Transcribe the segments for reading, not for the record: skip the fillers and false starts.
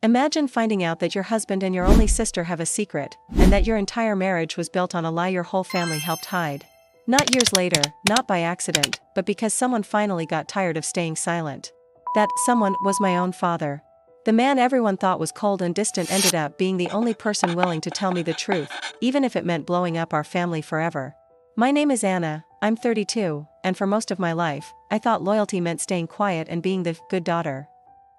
Imagine finding out that your husband and your only sister have a secret, and that your entire marriage was built on a lie your whole family helped hide. Not years later, not by accident, but because someone finally got tired of staying silent. That someone was my own father. The man everyone thought was cold and distant ended up being the only person willing to tell me the truth, even if it meant blowing up our family forever. My name is Anna, I'm 32, and for most of my life, I thought loyalty meant staying quiet and being the good daughter.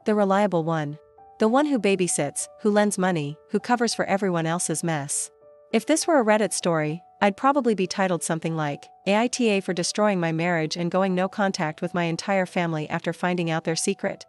The reliable one. The one who babysits, who lends money, who covers for everyone else's mess. If this were a Reddit story, I'd probably be titled something like, AITA for destroying my marriage and going no contact with my entire family after finding out their secret.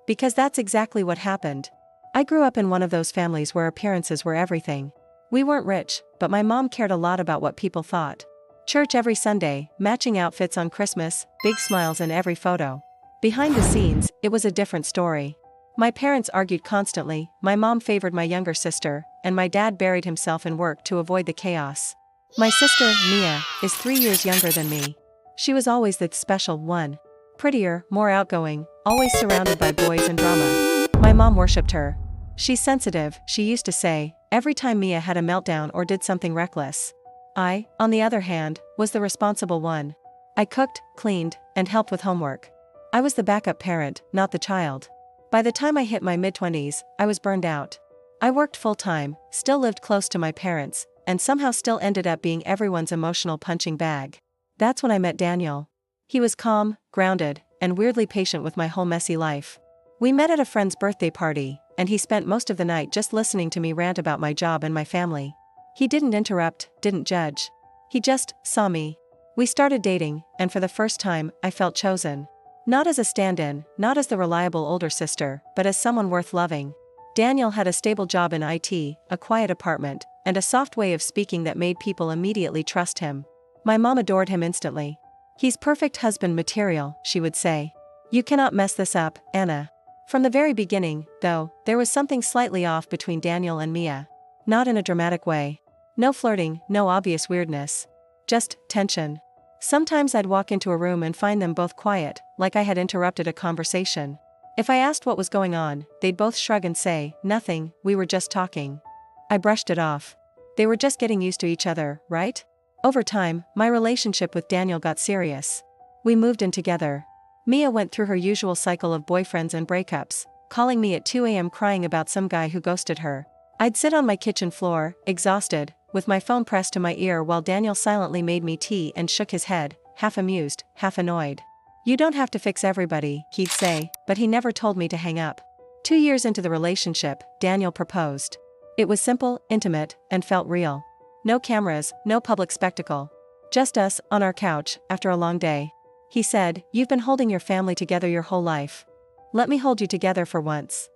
Because that's exactly what happened. I grew up in one of those families where appearances were everything. We weren't rich, but my mom cared a lot about what people thought. Church every Sunday, matching outfits on Christmas, big smiles in every photo. Behind the scenes, it was a different story. My parents argued constantly, my mom favored my younger sister, and my dad buried himself in work to avoid the chaos. My sister, Mia, is 3 years younger than me. She was always the special one. Prettier, more outgoing, always surrounded by boys and drama. My mom worshipped her. She's sensitive, she used to say, every time Mia had a meltdown or did something reckless. I, on the other hand, was the responsible one. I cooked, cleaned, and helped with homework. I was the backup parent, not the child. By the time I hit my mid-20s, I was burned out. I worked full-time, still lived close to my parents, and somehow still ended up being everyone's emotional punching bag. That's when I met Daniel. He was calm, grounded, and weirdly patient with my whole messy life. We met at a friend's birthday party, and he spent most of the night just listening to me rant about my job and my family. He didn't interrupt, didn't judge. He just saw me. We started dating, and for the first time, I felt chosen. Not as a stand-in, not as the reliable older sister, but as someone worth loving. Daniel had a stable job in IT, a quiet apartment, and a soft way of speaking that made people immediately trust him. My mom adored him instantly. He's perfect husband material, she would say. You cannot mess this up, Anna. From the very beginning, though, there was something slightly off between Daniel and Mia. Not in a dramatic way. No flirting, no obvious weirdness. Just tension. Sometimes I'd walk into a room and find them both quiet, like I had interrupted a conversation. If I asked what was going on, they'd both shrug and say, nothing, we were just talking. I brushed it off. They were just getting used to each other, right? Over time, my relationship with Daniel got serious. We moved in together. Mia went through her usual cycle of boyfriends and breakups, calling me at 2 a.m. crying about some guy who ghosted her. I'd sit on my kitchen floor, exhausted, with my phone pressed to my ear while Daniel silently made me tea and shook his head, half amused, half annoyed. You don't have to fix everybody, he'd say, but he never told me to hang up. 2 years into the relationship, Daniel proposed. It was simple, intimate, and felt real. No cameras, no public spectacle. Just us, on our couch, after a long day. He said, you've been holding your family together your whole life. Let me hold you together for once.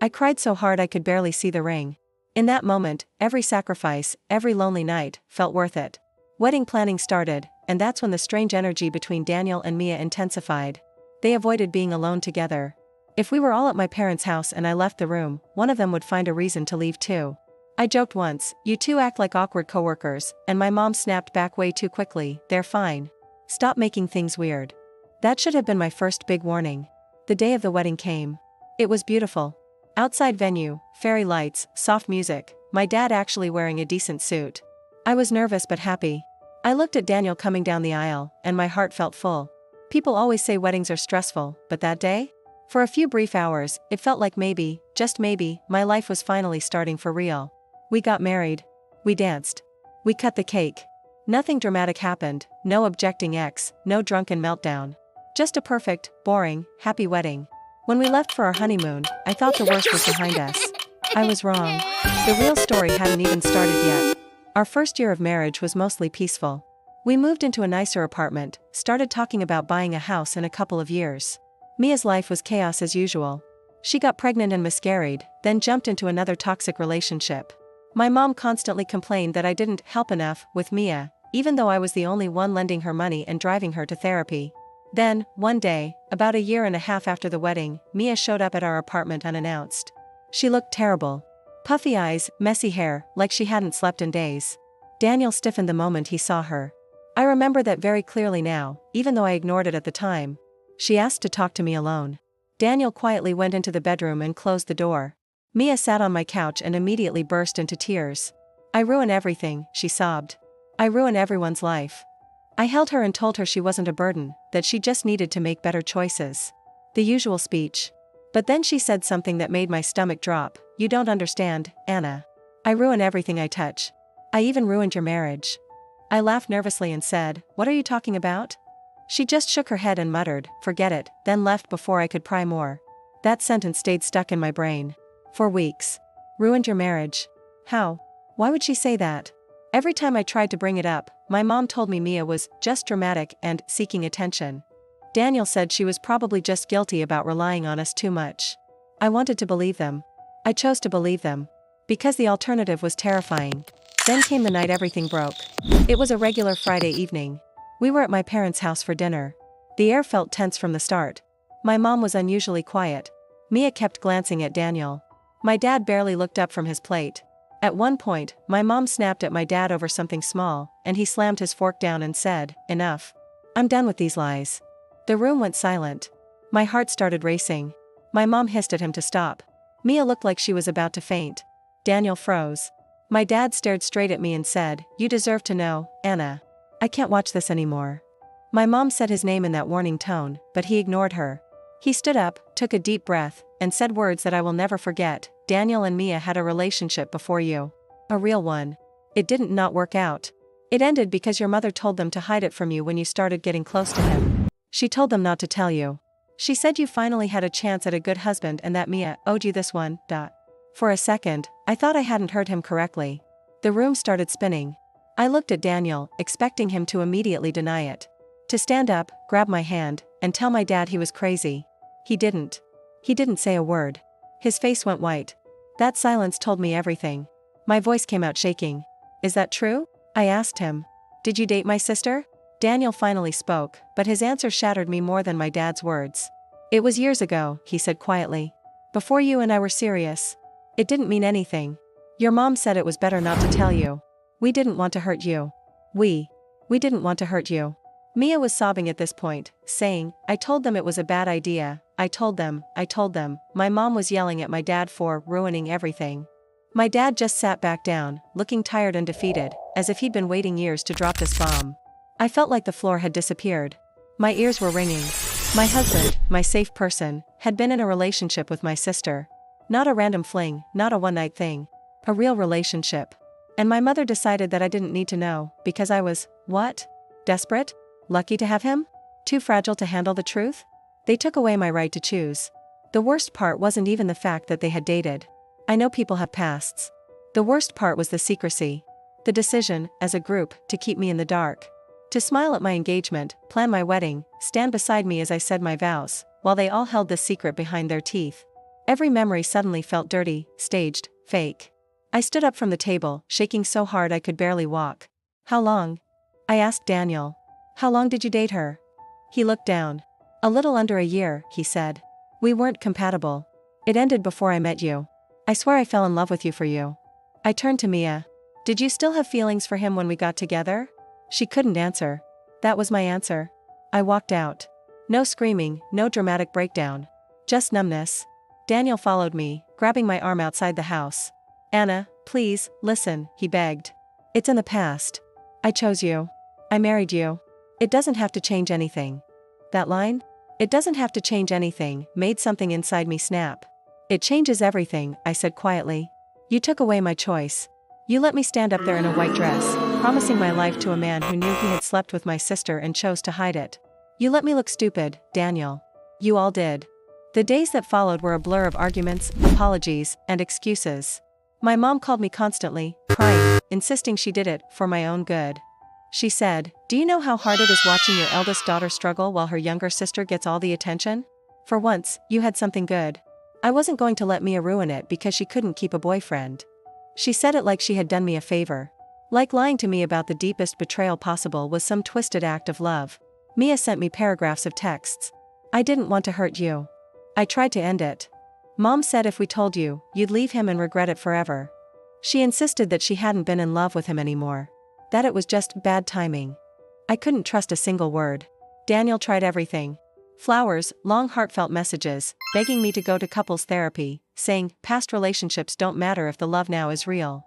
I cried so hard I could barely see the ring. In that moment, every sacrifice, every lonely night, felt worth it. Wedding planning started, and that's when the strange energy between Daniel and Mia intensified. They avoided being alone together. If we were all at my parents' house and I left the room, one of them would find a reason to leave too. I joked once, you two act like awkward coworkers, and my mom snapped back way too quickly, they're fine. Stop making things weird. That should have been my first big warning. The day of the wedding came. It was beautiful. Outside venue, fairy lights, soft music, my dad actually wearing a decent suit. I was nervous but happy. I looked at Daniel coming down the aisle, and my heart felt full. People always say weddings are stressful, but that day? For a few brief hours, it felt like maybe, just maybe, my life was finally starting for real. We got married. We danced. We cut the cake. Nothing dramatic happened, no objecting ex, no drunken meltdown. Just a perfect, boring, happy wedding. When we left for our honeymoon, I thought the worst was behind us. I was wrong. The real story hadn't even started yet. Our first year of marriage was mostly peaceful. We moved into a nicer apartment, started talking about buying a house in a couple of years. Mia's life was chaos as usual. She got pregnant and miscarried, then jumped into another toxic relationship. My mom constantly complained that I didn't help enough with Mia, even though I was the only one lending her money and driving her to therapy. Then, one day, about 1.5 years after the wedding, Mia showed up at our apartment unannounced. She looked terrible. Puffy eyes, messy hair, like she hadn't slept in days. Daniel stiffened the moment he saw her. I remember that very clearly now, even though I ignored it at the time. She asked to talk to me alone. Daniel quietly went into the bedroom and closed the door. Mia sat on my couch and immediately burst into tears. I ruin everything, she sobbed. I ruin everyone's life. I held her and told her she wasn't a burden, that she just needed to make better choices. The usual speech. But then she said something that made my stomach drop. You don't understand, Anna. I ruin everything I touch. I even ruined your marriage. I laughed nervously and said, what are you talking about? She just shook her head and muttered, forget it, then left before I could pry more. That sentence stayed stuck in my brain. For weeks. Ruined your marriage. How? Why would she say that? Every time I tried to bring it up, my mom told me Mia was just dramatic and seeking attention. Daniel said she was probably just guilty about relying on us too much. I wanted to believe them. I chose to believe them. Because the alternative was terrifying. Then came the night everything broke. It was a regular Friday evening. We were at my parents' house for dinner. The air felt tense from the start. My mom was unusually quiet. Mia kept glancing at Daniel. My dad barely looked up from his plate. At one point, my mom snapped at my dad over something small, and he slammed his fork down and said, enough. I'm done with these lies. The room went silent. My heart started racing. My mom hissed at him to stop. Mia looked like she was about to faint. Daniel froze. My dad stared straight at me and said, you deserve to know, Anna. I can't watch this anymore. My mom said his name in that warning tone, but he ignored her. He stood up, took a deep breath, and said words that I will never forget. Daniel and Mia had a relationship before you. A real one. It didn't not work out. It ended because your mother told them to hide it from you when you started getting close to him. She told them not to tell you. She said you finally had a chance at a good husband and that Mia owed you this one. For a second, I thought I hadn't heard him correctly. The room started spinning. I looked at Daniel, expecting him to immediately deny it. To stand up, grab my hand, and tell my dad he was crazy. He didn't. He didn't say a word. His face went white. That silence told me everything. My voice came out shaking. Is that true? I asked him. Did you date my sister? Daniel finally spoke, but his answer shattered me more than my dad's words. It was years ago, he said quietly. Before you and I were serious. It didn't mean anything. Your mom said it was better not to tell you. We didn't want to hurt you. We didn't want to hurt you. Mia was sobbing at this point, saying, I told them it was a bad idea. I told them. My mom was yelling at my dad for ruining everything. My dad just sat back down, looking tired and defeated, as if he'd been waiting years to drop this bomb. I felt like the floor had disappeared. My ears were ringing. My husband, my safe person, had been in a relationship with my sister. Not a random fling, not a one-night thing. A real relationship. And my mother decided that I didn't need to know, because I was, what? Desperate? Lucky to have him? Too fragile to handle the truth? They took away my right to choose. The worst part wasn't even the fact that they had dated. I know people have pasts. The worst part was the secrecy. The decision, as a group, to keep me in the dark. To smile at my engagement, plan my wedding, stand beside me as I said my vows, while they all held this secret behind their teeth. Every memory suddenly felt dirty, staged, fake. I stood up from the table, shaking so hard I could barely walk. How long? I asked Daniel. How long did you date her? He looked down. A little under a year, he said. We weren't compatible. It ended before I met you. I swear I fell in love with you for you. I turned to Mia. Did you still have feelings for him when we got together? She couldn't answer. That was my answer. I walked out. No screaming, no dramatic breakdown. Just numbness. Daniel followed me, grabbing my arm outside the house. Anna, please, listen, he begged. It's in the past. I chose you. I married you. It doesn't have to change anything. That line? It doesn't have to change anything, made something inside me snap. It changes everything, I said quietly. You took away my choice. You let me stand up there in a white dress, promising my life to a man who knew he had slept with my sister and chose to hide it. You let me look stupid, Daniel. You all did. The days that followed were a blur of arguments, apologies, and excuses. My mom called me constantly, crying, insisting she did it for my own good. She said, do you know how hard it is watching your eldest daughter struggle while her younger sister gets all the attention? For once, you had something good. I wasn't going to let Mia ruin it because she couldn't keep a boyfriend. She said it like she had done me a favor. Like lying to me about the deepest betrayal possible was some twisted act of love. Mia sent me paragraphs of texts. I didn't want to hurt you. I tried to end it. Mom said if we told you, you'd leave him and regret it forever. She insisted that she hadn't been in love with him anymore. That it was just bad timing. I couldn't trust a single word. Daniel tried everything. Flowers, long heartfelt messages, begging me to go to couples therapy, saying, past relationships don't matter if the love now is real.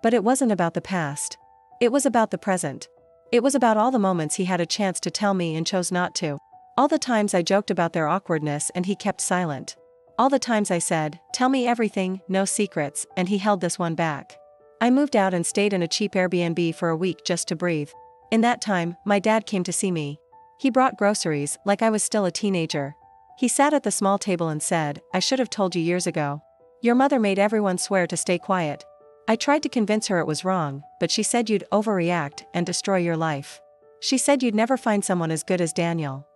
But it wasn't about the past. It was about the present. It was about all the moments he had a chance to tell me and chose not to. All the times I joked about their awkwardness and he kept silent. All the times I said, tell me everything, no secrets, and he held this one back. I moved out and stayed in a cheap Airbnb for a week just to breathe. In that time, my dad came to see me. He brought groceries, like I was still a teenager. He sat at the small table and said, I should have told you years ago. Your mother made everyone swear to stay quiet. I tried to convince her it was wrong, but she said you'd overreact and destroy your life. She said you'd never find someone as good as Daniel.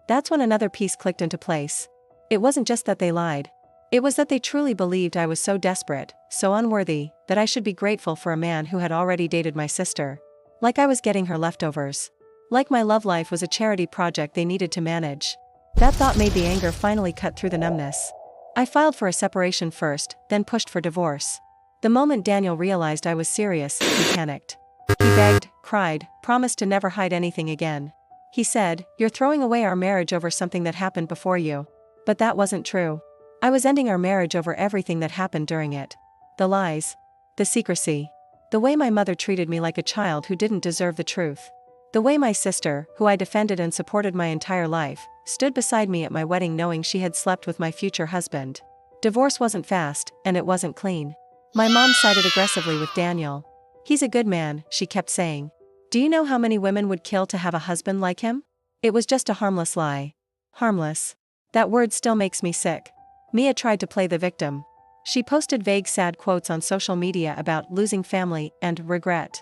That's when another piece clicked into place. It wasn't just that they lied. It was that they truly believed I was so desperate, so unworthy, that I should be grateful for a man who had already dated my sister. Like I was getting her leftovers. Like my love life was a charity project they needed to manage. That thought made the anger finally cut through the numbness. I filed for a separation first, then pushed for divorce. The moment Daniel realized I was serious, he panicked. He begged, cried, promised to never hide anything again. He said, you're throwing away our marriage over something that happened before you. But that wasn't true. I was ending our marriage over everything that happened during it. The lies. The secrecy. The way my mother treated me like a child who didn't deserve the truth. The way my sister, who I defended and supported my entire life, stood beside me at my wedding knowing she had slept with my future husband. Divorce wasn't fast, and it wasn't clean. My mom sided aggressively with Daniel. He's a good man, she kept saying. Do you know how many women would kill to have a husband like him? It was just a harmless lie. Harmless. That word still makes me sick. Mia tried to play the victim. She posted vague sad quotes on social media about losing family and regret.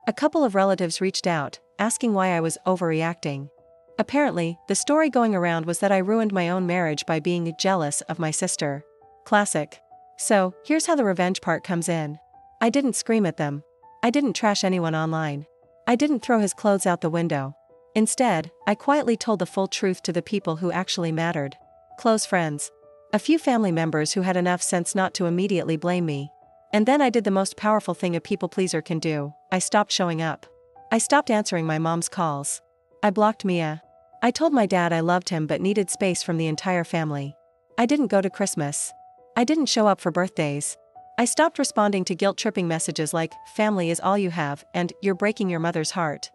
A couple of relatives reached out, asking why I was overreacting. Apparently, the story going around was that I ruined my own marriage by being jealous of my sister. Classic. So, here's how the revenge part comes in. I didn't scream at them. I didn't trash anyone online. I didn't throw his clothes out the window. Instead, I quietly told the full truth to the people who actually mattered. Close friends. A few family members who had enough sense not to immediately blame me. And then I did the most powerful thing a people pleaser can do. I stopped showing up. I stopped answering my mom's calls. I blocked Mia. I told my dad I loved him but needed space from the entire family. I didn't go to Christmas. I didn't show up for birthdays. I stopped responding to guilt-tripping messages like, family is all you have, and you're breaking your mother's heart.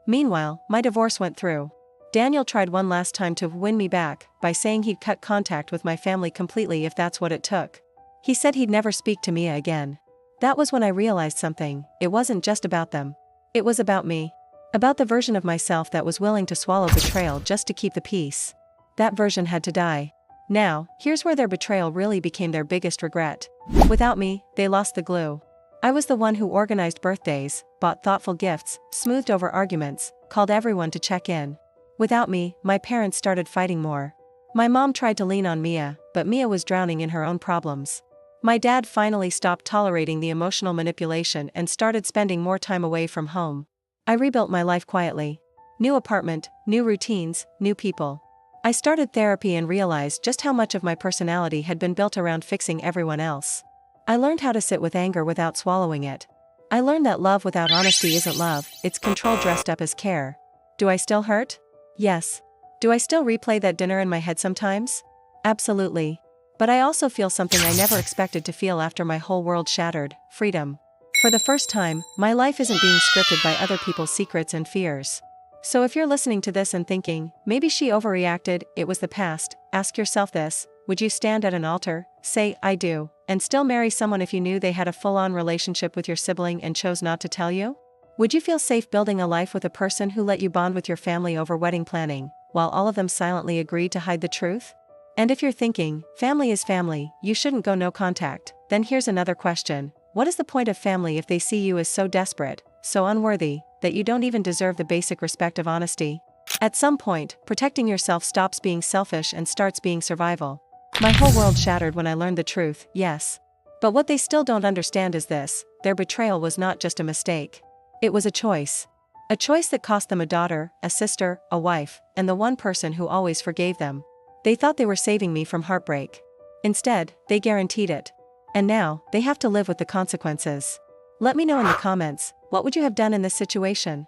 Meanwhile, my divorce went through. Daniel tried one last time to win me back, by saying he'd cut contact with my family completely if that's what it took. He said he'd never speak to Mia again. That was when I realized something. It wasn't just about them. It was about me. About the version of myself that was willing to swallow betrayal just to keep the peace. That version had to die. Now, here's where their betrayal really became their biggest regret. Without me, they lost the glue. I was the one who organized birthdays, bought thoughtful gifts, smoothed over arguments, called everyone to check in. Without me, my parents started fighting more. My mom tried to lean on Mia, but Mia was drowning in her own problems. My dad finally stopped tolerating the emotional manipulation and started spending more time away from home. I rebuilt my life quietly. New apartment, new routines, new people. I started therapy and realized just how much of my personality had been built around fixing everyone else. I learned how to sit with anger without swallowing it. I learned that love without honesty isn't love, it's control dressed up as care. Do I still hurt? Yes. Do I still replay that dinner in my head sometimes? Absolutely. But I also feel something I never expected to feel after my whole world shattered: freedom. For the first time, my life isn't being scripted by other people's secrets and fears. So if you're listening to this and thinking, maybe she overreacted, it was the past, ask yourself this: would you stand at an altar, say, I do, and still marry someone if you knew they had a full-on relationship with your sibling and chose not to tell you? Would you feel safe building a life with a person who let you bond with your family over wedding planning, while all of them silently agreed to hide the truth? And if you're thinking, family is family, you shouldn't go no contact, then here's another question. What is the point of family if they see you as so desperate, so unworthy, that you don't even deserve the basic respect of honesty? At some point, protecting yourself stops being selfish and starts being survival. My whole world shattered when I learned the truth, yes. But what they still don't understand is this: their betrayal was not just a mistake. It was a choice. A choice that cost them a daughter, a sister, a wife, and the one person who always forgave them. They thought they were saving me from heartbreak. Instead, they guaranteed it. And now, they have to live with the consequences. Let me know in the comments, what would you have done in this situation?